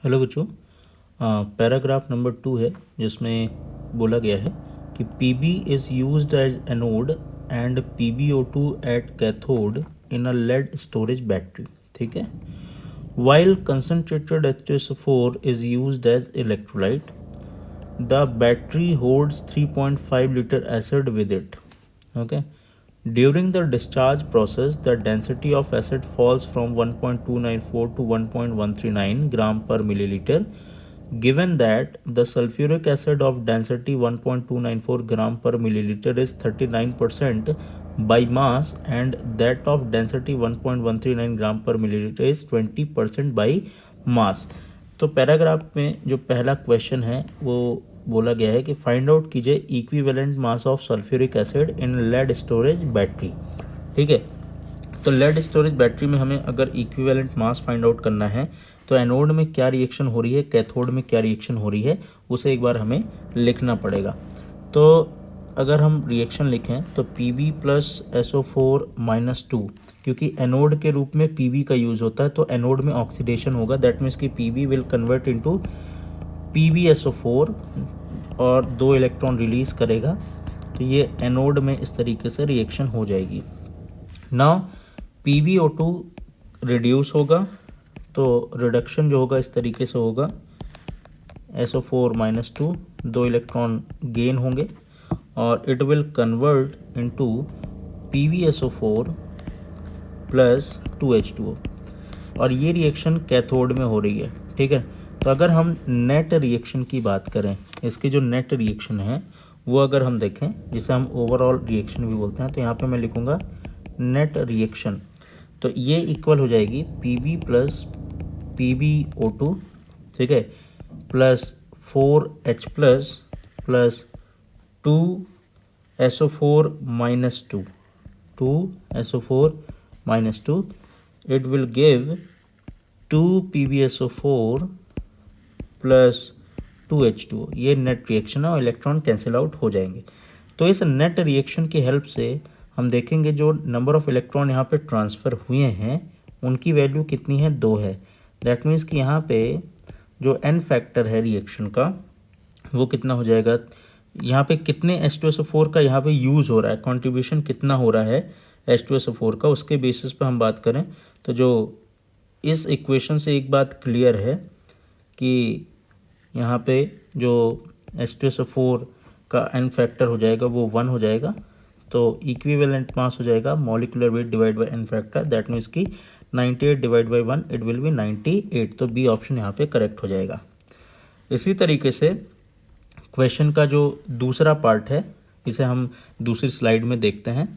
Hello बच्चों, paragraph number 2 है जिसमें बोला गया है कि Pb is used as anode and PbO2 at cathode in a lead storage battery. ठीक है। While concentrated H2SO4 is used as electrolyte, the battery holds 3.5 liter acid with it. Okay. During the discharge process, the density of acid falls from 1.294 to 1.139 gram per milliliter. Given that the sulfuric acid of density 1.294 gram per milliliter is 39% by mass and that of density 1.139 gram per milliliter is 20% by mass. तो paragraph में जो पहला question है वो बोला गया है कि फाइंड आउट कीजिए equivalent mass of sulphuric acid in lead storage battery. ठीक है। तो लेड स्टोरेज बैटरी में हमें अगर इक्विवेलेंट मास फाइंड आउट करना है तो एनोड में क्या रिएक्शन हो रही है, कैथोड में क्या रिएक्शन हो रही है, उसे एक बार हमें लिखना पड़ेगा। तो अगर हम रिएक्शन लिखें तो Pb प्लस SO4 माइनस 2, क्योंकि एनोड के रूप में Pb का यूज़ होता है तो एनोड में ऑक्सीडेशन होगा, दैट मीन्स कि Pb will convert into PbSO4 और 2 इलेक्ट्रॉन रिलीज करेगा, तो ये एनोड में इस तरीके से रिएक्शन हो जाएगी। नाउ PbO2 रिड्यूस होगा तो रिडक्शन जो होगा इस तरीके से होगा, SO4 माइनस 2, 2 इलेक्ट्रॉन गेन होंगे और it will convert into PbSO4 plus 2H2O और ये रिएक्शन कैथोड में हो रही है। ठीक है। तो अगर हम नेट रिएक्शन की बात करें, इसकी जो नेट रिएक्शन है वो अगर हम देखें, जिसे हम ओवरऑल रिएक्शन भी बोलते हैं, तो यहाँ पे मैं लिखूँगा नेट रिएक्शन। तो ये इक्वल हो जाएगी Pb प्लस PbO2, ठीक है, plus 4H plus plus 2SO4 minus 2SO4 minus 2, it will give 2 PbSO4 plus 2H2O। ये नेट रिएक्शन है और इलेक्ट्रॉन कैंसिल आउट हो जाएंगे। तो इस नेट रिएक्शन की हेल्प से हम देखेंगे जो नंबर ऑफ इलेक्ट्रॉन यहाँ पे ट्रांसफ़र हुए हैं उनकी वैल्यू कितनी है, 2 है। दैट मीन्स कि यहाँ पे जो एन फैक्टर है रिएक्शन का वो कितना हो जाएगा, यहाँ पे कितने H2SO4 का यहाँ पे यूज़ हो रहा है, कॉन्ट्रीब्यूशन कितना हो रहा है H2SO4 का, उसके बेसिस पे हम बात करें तो जो इस इक्वेशन से एक बात क्लियर है कि यहाँ पे जो H2SO4 का एन फैक्टर हो जाएगा वो 1 हो जाएगा, तो इक्विवेलेंट मास हो जाएगा molecular weight divide by N factor, that means कि 98 divide by 1 it will be 98। तो बी ऑप्शन यहाँ पे करेक्ट हो जाएगा। इसी तरीके से क्वेश्चन का जो दूसरा पार्ट है इसे हम दूसरी स्लाइड में देखते हैं।